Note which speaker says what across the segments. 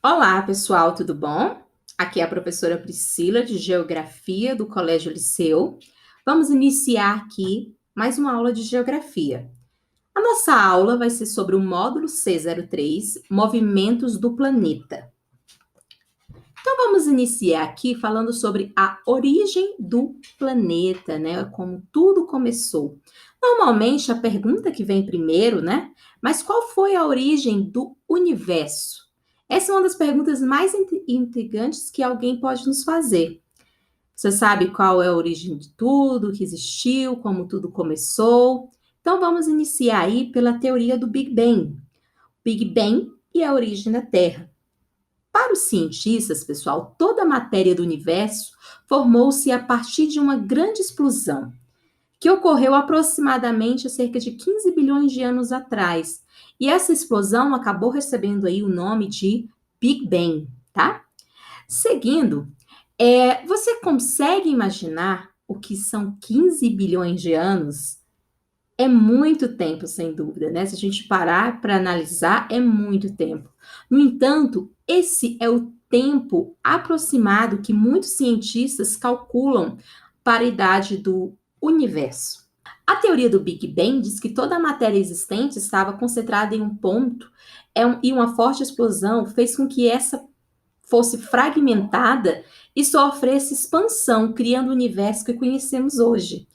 Speaker 1: Olá, pessoal, tudo bom? Aqui é a professora Priscila, de Geografia, do Colégio Liceu. Vamos iniciar aqui mais uma aula de Geografia. A nossa aula vai ser sobre o módulo C03, Movimentos do Planeta. Então, vamos iniciar aqui falando sobre a origem do planeta, né? Como tudo começou. Normalmente, a pergunta que vem primeiro, né? Mas qual foi a origem do universo? Essa é uma das perguntas mais intrigantes que alguém pode nos fazer. Você sabe qual é a origem de tudo, que existiu, como tudo começou? Então, vamos iniciar aí pela teoria do Big Bang. Big Bang e a origem da Terra. Para os cientistas, pessoal, toda a matéria do universo formou-se a partir de uma grande explosão, que ocorreu aproximadamente há cerca de 15 bilhões de anos atrás. E essa explosão acabou recebendo aí o nome de Big Bang, tá? Seguindo, você consegue imaginar o que são 15 bilhões de anos? É muito tempo, sem dúvida, né? Se a gente parar para analisar, é muito tempo. No entanto, esse é o tempo aproximado que muitos cientistas calculam para a idade do universo. A teoria do Big Bang diz que toda a matéria existente estava concentrada em um ponto e uma forte explosão fez com que essa fosse fragmentada e sofresse expansão, criando o universo que conhecemos hoje.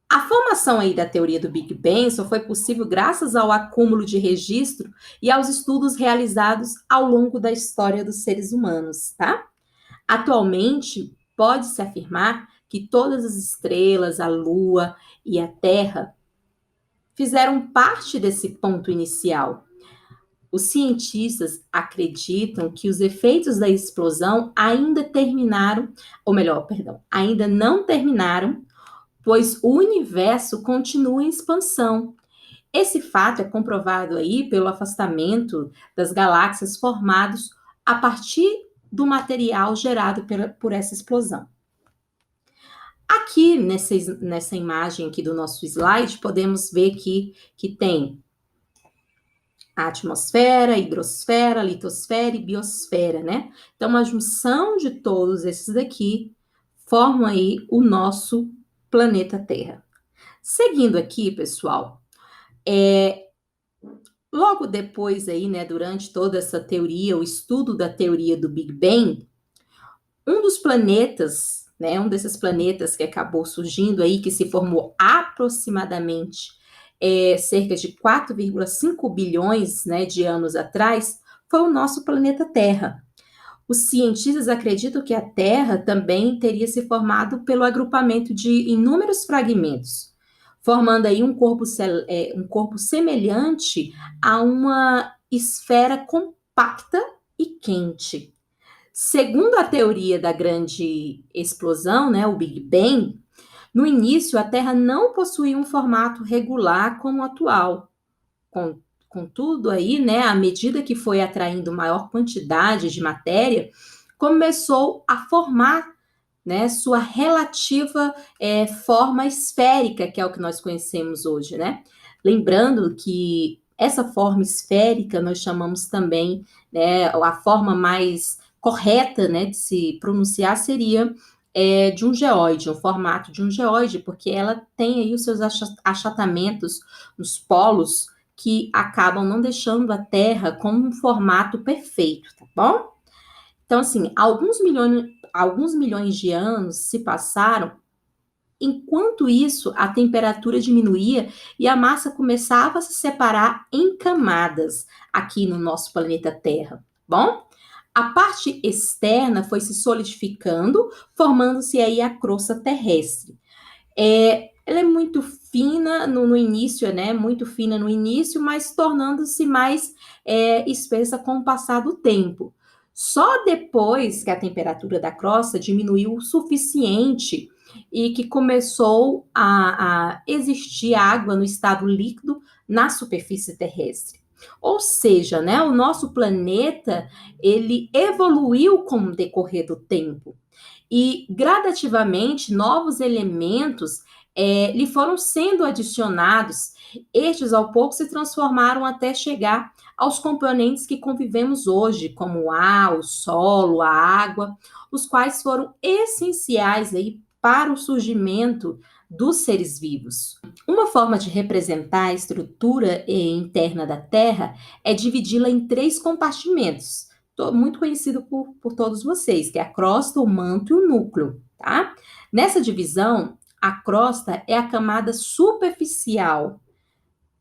Speaker 1: A formação aí da teoria do Big Bang só foi possível graças ao acúmulo de registro e aos estudos realizados ao longo da história dos seres humanos, tá? Atualmente, pode-se afirmar que todas as estrelas, a Lua e a Terra fizeram parte desse ponto inicial. Os cientistas acreditam que os efeitos da explosão ainda terminaram, ou melhor, perdão, ainda não terminaram, pois o universo continua em expansão. Esse fato é comprovado aí pelo afastamento das galáxias formados a partir do material gerado por essa explosão. Aqui nessa imagem aqui do nosso slide, podemos ver que tem a atmosfera, a hidrosfera, a litosfera e biosfera, né? Então, a junção de todos esses daqui formam aí o nosso planeta Terra. Seguindo aqui, pessoal, logo depois aí, né, durante toda essa teoria, o estudo da teoria do Big Bang, um dos planetas, né, um desses planetas que acabou surgindo aí, que se formou aproximadamente cerca de 4,5 bilhões, né, de anos atrás, foi o nosso planeta Terra. Os cientistas acreditam que a Terra também teria se formado pelo agrupamento de inúmeros fragmentos, formando aí um corpo semelhante a uma esfera compacta e quente. Segundo a teoria da grande explosão, né, o Big Bang, no início a Terra não possuía um formato regular como o atual. Contudo, aí, né, à medida que foi atraindo maior quantidade de matéria, começou a formar, né, sua relativa forma esférica, que é o que nós conhecemos hoje, né? Lembrando que essa forma esférica nós chamamos também, né, a forma mais correta, né, de se pronunciar seria de um geóide, um formato de um geóide, porque ela tem aí os seus achatamentos nos polos que acabam não deixando a Terra com um formato perfeito, tá bom? Então, assim, alguns milhões de anos se passaram. Enquanto isso, a temperatura diminuía e a massa começava a se separar em camadas aqui no nosso planeta Terra. Bom, a parte externa foi se solidificando, formando-se aí a crosta terrestre. Ela é muito fina no início, né? Muito fina no início, mas tornando-se mais espessa com o passar do tempo. Só depois que a temperatura da crosta diminuiu o suficiente e que começou a existir água no estado líquido na superfície terrestre. Ou seja, né, o nosso planeta ele evoluiu com o decorrer do tempo e gradativamente novos elementos lhe foram sendo adicionados, estes ao pouco se transformaram até chegar aos componentes que convivemos hoje, como o ar, o solo, a água, os quais foram essenciais aí para o surgimento dos seres vivos. Uma forma de representar a estrutura interna da Terra é dividi-la em três compartimentos, muito conhecido por todos vocês, que é a crosta, o manto e o núcleo, tá? Nessa divisão, a crosta é a camada superficial,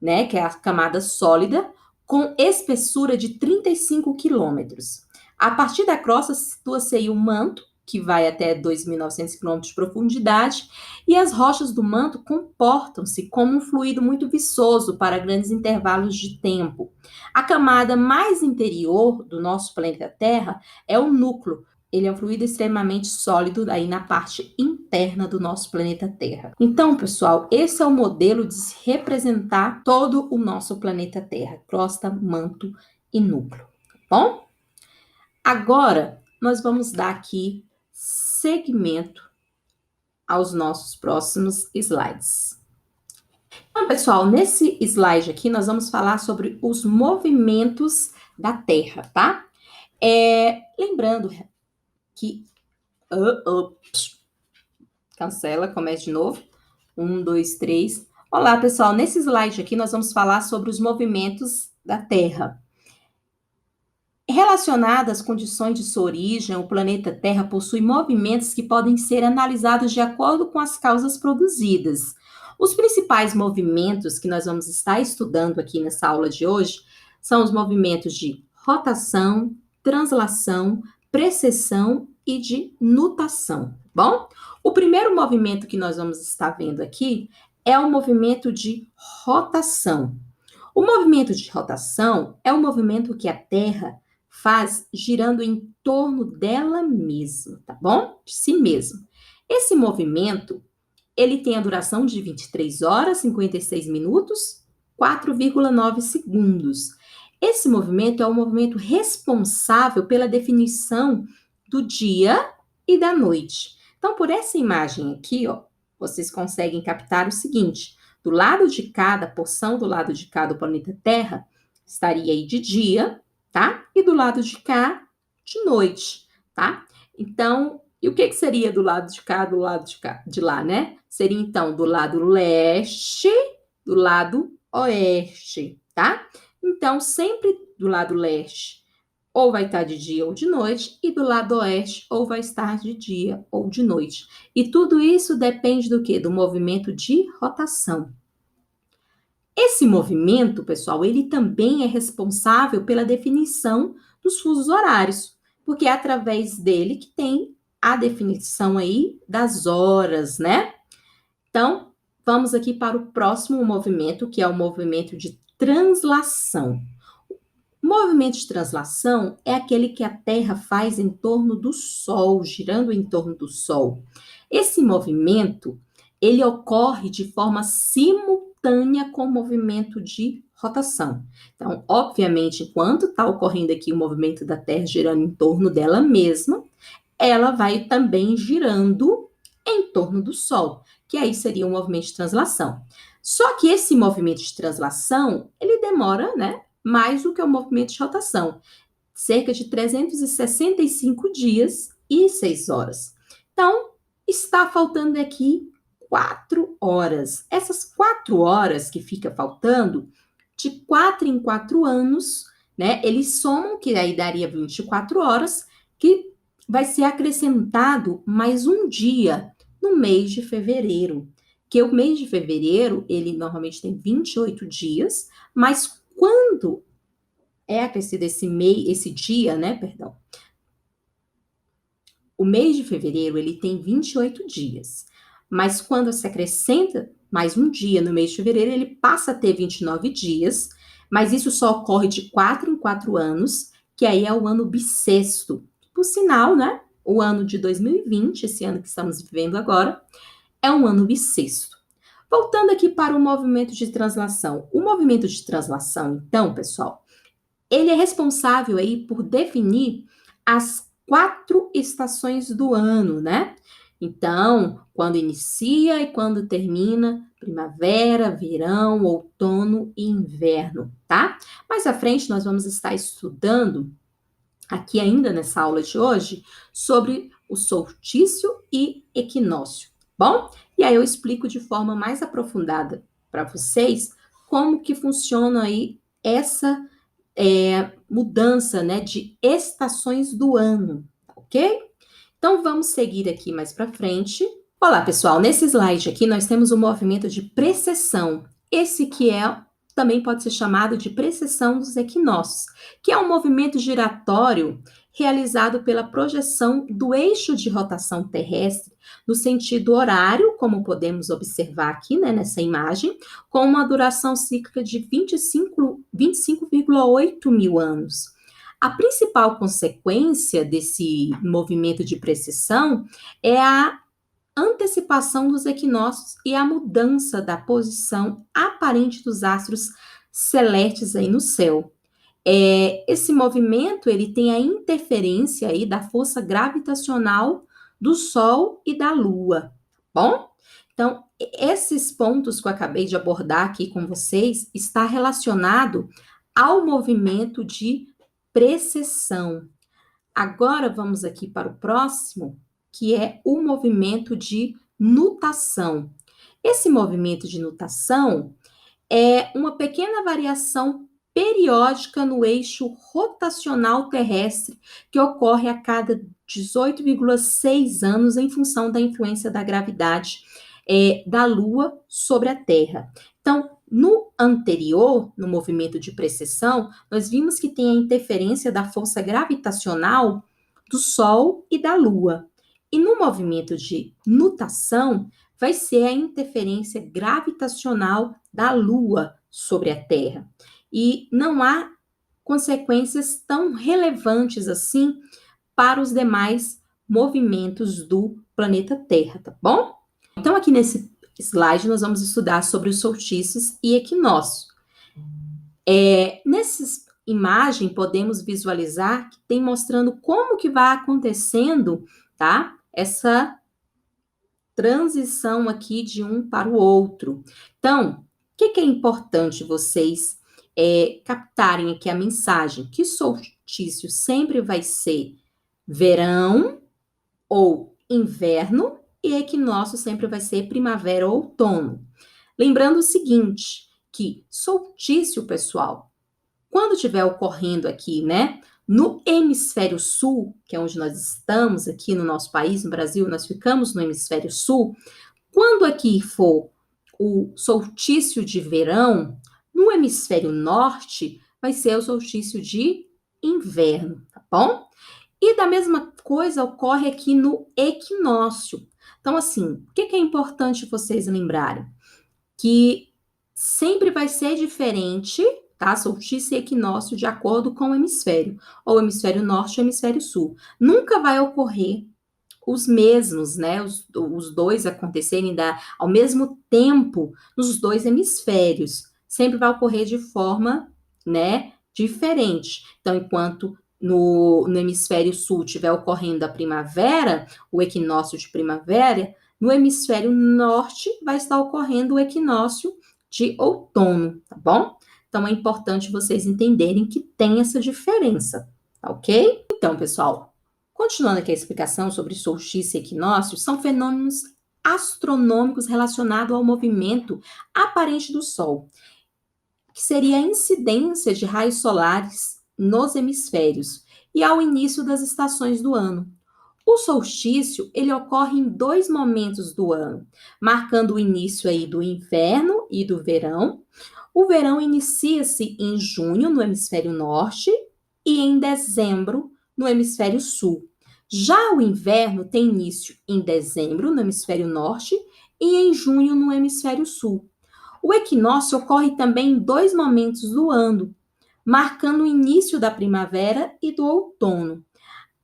Speaker 1: né, que é a camada sólida, com espessura de 35 quilômetros. A partir da crosta situa-se aí o manto, que vai até 2.900 quilômetros de profundidade, e as rochas do manto comportam-se como um fluido muito viçoso para grandes intervalos de tempo. A camada mais interior do nosso planeta Terra é o núcleo. Ele é um fluido extremamente sólido aí na parte interna do nosso planeta Terra. Então, pessoal, esse é o modelo de se representar todo o nosso planeta Terra: crosta, manto e núcleo. Bom? Agora, nós vamos dar aqui seguimento aos nossos próximos slides. Então, pessoal, nesse slide aqui, nós vamos falar sobre os movimentos da Terra, tá? Lembrando que... cancela, comece de novo. 1, 2, 3. Olá, pessoal. Nesse slide aqui, nós vamos falar sobre os movimentos da Terra. Relacionadas às condições de sua origem, o planeta Terra possui movimentos que podem ser analisados de acordo com as causas produzidas. Os principais movimentos que nós vamos estar estudando aqui nessa aula de hoje são os movimentos de rotação, translação, precessão e de nutação, bom? O primeiro movimento que nós vamos estar vendo aqui é o movimento de rotação. O movimento de rotação é o movimento que a Terra faz girando em torno dela mesma, tá bom? De si mesma. Esse movimento, ele tem a duração de 23 horas, 56 minutos, 4,9 segundos. Esse movimento é o movimento responsável pela definição do dia e da noite. Então, por essa imagem aqui, ó, vocês conseguem captar o seguinte: do lado de cada porção, do lado de cá do planeta Terra, estaria aí de dia, tá? E do lado de cá, de noite, tá? Então, e o que seria do lado de cá, do lado de cá, de lá, né? Seria, então, do lado leste, do lado oeste, tá? Então, sempre do lado leste, ou vai estar de dia ou de noite, e do lado oeste, ou vai estar de dia ou de noite. E tudo isso depende do quê? Do movimento de rotação. Esse movimento, pessoal, ele também é responsável pela definição dos fusos horários, porque é através dele que tem a definição aí das horas, né? Então, vamos aqui para o próximo movimento, que é o movimento de translação. O movimento de translação é aquele que a Terra faz em torno do Sol, girando em torno do Sol. Esse movimento, ele ocorre de forma simultânea com o movimento de rotação. Então, obviamente, enquanto está ocorrendo aqui o movimento da Terra girando em torno dela mesma, ela vai também girando em torno do Sol, que aí seria um movimento de translação. Só que esse movimento de translação, ele demora, né, mais do que o movimento de rotação, cerca de 365 dias e 6 horas. Então, está faltando aqui 4 horas. Essas 4 horas que fica faltando, de 4 em 4 anos, né, eles somam, que aí daria 24 horas, que vai ser acrescentado mais um dia no mês de fevereiro. Que o mês de fevereiro, ele normalmente tem 28 dias, mas quando é acrescido esse dia, né, perdão, o mês de fevereiro, ele tem 28 dias, mas quando se acrescenta mais um dia no mês de fevereiro, ele passa a ter 29 dias, mas isso só ocorre de 4 em 4 anos, que aí é o ano bissexto. Por sinal, né, o ano de 2020, esse ano que estamos vivendo agora, é um ano bissexto. Voltando aqui para o movimento de translação. O movimento de translação, então, pessoal, ele é responsável aí por definir as 4 estações do ano, né? Então, quando inicia e quando termina, primavera, verão, outono e inverno, tá? Mais à frente, nós vamos estar estudando, aqui ainda nessa aula de hoje, sobre o solstício e equinócio, bom? E aí eu explico de forma mais aprofundada para vocês como que funciona aí essa mudança, né, de estações do ano, ok? Então, vamos seguir aqui mais para frente. Olá, pessoal. Nesse slide aqui, nós temos o movimento de precessão. Esse que também pode ser chamado de precessão dos equinócios, que é um movimento giratório realizado pela projeção do eixo de rotação terrestre no sentido horário, como podemos observar aqui, né, nessa imagem, com uma duração cíclica de 25,8 mil anos. A principal consequência desse movimento de precessão é a antecipação dos equinócios e a mudança da posição aparente dos astros celestes aí no céu. Esse movimento ele tem a interferência aí da força gravitacional do Sol e da Lua, bom? Então, esses pontos que eu acabei de abordar aqui com vocês está relacionado ao movimento de precessão. Agora vamos aqui para o próximo, que é o movimento de nutação. Esse movimento de nutação é uma pequena variação periódica no eixo rotacional terrestre que ocorre a cada 18,6 anos em função da influência da gravidade da Lua sobre a Terra. Então, no anterior, no movimento de precessão, nós vimos que tem a interferência da força gravitacional do Sol e da Lua. E no movimento de nutação, vai ser a interferência gravitacional da Lua sobre a Terra. E não há consequências tão relevantes assim para os demais movimentos do planeta Terra, tá bom? Então, aqui nesse slide, nós vamos estudar sobre os solstícios e equinócios. Nessa imagem, podemos visualizar que tem mostrando como que vai acontecendo, tá? Essa transição aqui de um para o outro. Então, o que é importante vocês captarem aqui a mensagem? Que solstício sempre vai ser verão ou inverno e equinócio sempre vai ser primavera ou outono. Lembrando o seguinte, que solstício, pessoal, quando estiver ocorrendo aqui, né, no hemisfério sul, que é onde nós estamos aqui no nosso país, no Brasil, nós ficamos no hemisfério sul, quando aqui for o solstício de verão, no hemisfério norte vai ser o solstício de inverno, tá bom? E da mesma coisa ocorre aqui no equinócio. Então, assim, o que é importante vocês lembrarem? Que sempre vai ser diferente, tá? Solstício e equinócio de acordo com o hemisfério, ou hemisfério norte ou hemisfério sul. Nunca vai ocorrer os mesmos, né? Os dois acontecerem ao mesmo tempo nos dois hemisférios. Sempre vai ocorrer de forma, né, diferente. Então, enquanto no hemisfério sul estiver ocorrendo a primavera, o equinócio de primavera, no hemisfério norte vai estar ocorrendo o equinócio de outono, tá bom? Então, é importante vocês entenderem que tem essa diferença, tá ok? Então, pessoal, continuando aqui a explicação sobre solstício e equinócio, são fenômenos astronômicos relacionados ao movimento aparente do Sol, que seria a incidência de raios solares nos hemisférios e ao início das estações do ano. O solstício, ele ocorre em dois momentos do ano, marcando o início aí do inverno e do verão. O verão inicia-se em junho, no hemisfério norte, e em dezembro, no hemisfério sul. Já o inverno tem início em dezembro, no hemisfério norte, e em junho, no hemisfério sul. O equinócio ocorre também em dois momentos do ano, marcando o início da primavera e do outono.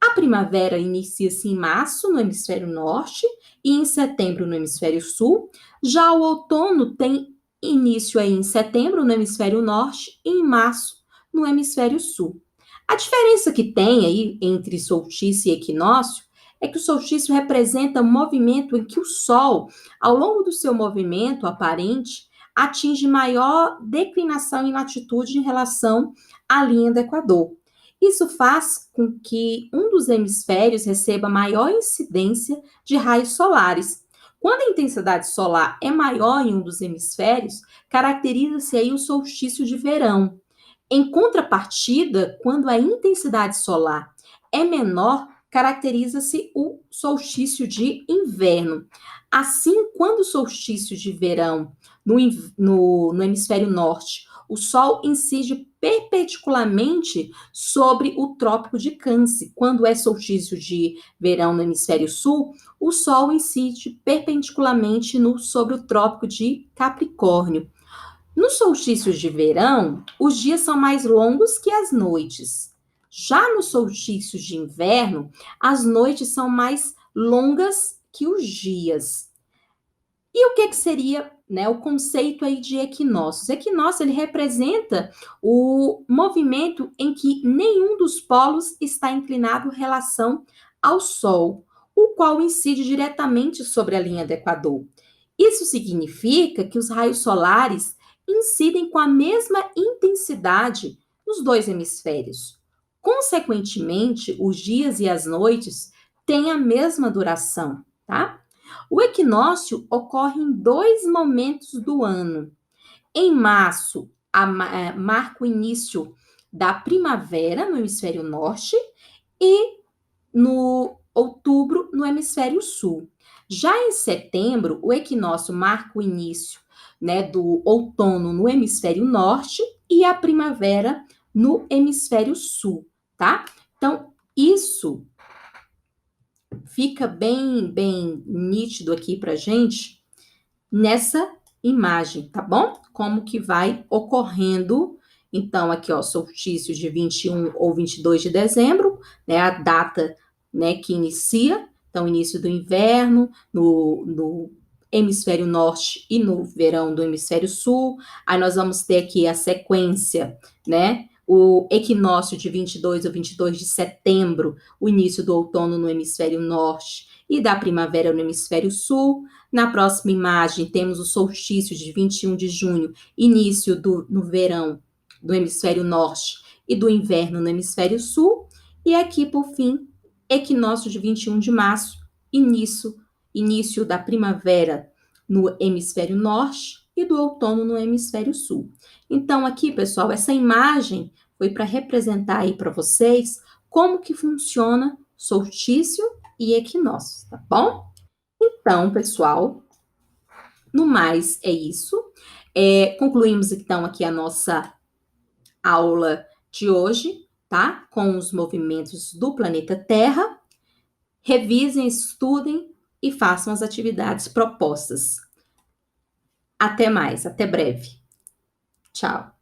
Speaker 1: A primavera inicia-se em março, no hemisfério norte, e em setembro, no hemisfério sul. Já o outono tem início aí em setembro, no hemisfério norte, e em março, no hemisfério sul. A diferença que tem aí entre solstício e equinócio é que o solstício representa um movimento em que o Sol, ao longo do seu movimento aparente, atinge maior declinação em latitude em relação à linha do Equador. Isso faz com que um dos hemisférios receba maior incidência de raios solares. Quando a intensidade solar é maior em um dos hemisférios, caracteriza-se aí o solstício de verão. Em contrapartida, quando a intensidade solar é menor, caracteriza-se o solstício de inverno. Assim, quando o solstício de verão no hemisfério norte, o Sol incide perpendicularmente sobre o Trópico de Câncer. Quando é solstício de verão no hemisfério sul, o Sol incide perpendicularmente sobre o Trópico de Capricórnio. Nos solstícios de verão, os dias são mais longos que as noites. Já nos solstícios de inverno, as noites são mais longas que os dias. E o que seria, né, o conceito aí de equinócios? Equinócio, ele representa o movimento em que nenhum dos polos está inclinado em relação ao Sol, o qual incide diretamente sobre a linha do Equador. Isso significa que os raios solares incidem com a mesma intensidade nos dois hemisférios. Consequentemente, os dias e as noites têm a mesma duração, tá? O equinócio ocorre em dois momentos do ano. Em março, marca o início da primavera no hemisfério norte e no outubro no hemisfério sul. Já em setembro, o equinócio marca o início, né, do outono no hemisfério norte e a primavera no hemisfério sul, tá? Então, isso fica bem nítido aqui pra gente nessa imagem, tá bom? Como que vai ocorrendo. Então, aqui, ó, solstício de 21 ou 22 de dezembro, né, a data, né, que inicia, então, início do inverno, no hemisfério norte e no verão do hemisfério sul. Aí nós vamos ter aqui a sequência, né, o equinócio de 22 ou 22 de setembro, o início do outono no hemisfério norte e da primavera no hemisfério sul. Na próxima imagem, temos o solstício de 21 de junho, início no verão do hemisfério norte e do inverno no hemisfério sul. E aqui, por fim, equinócio de 21 de março, início da primavera no hemisfério norte e do outono no hemisfério sul. Então, aqui, pessoal, essa imagem foi para representar aí para vocês como que funciona solstício e equinócio, tá bom? Então, pessoal, no mais é isso. Concluímos então aqui a nossa aula de hoje, tá? Com os movimentos do planeta Terra. Revisem, estudem e façam as atividades propostas. Até mais, até breve. Tchau.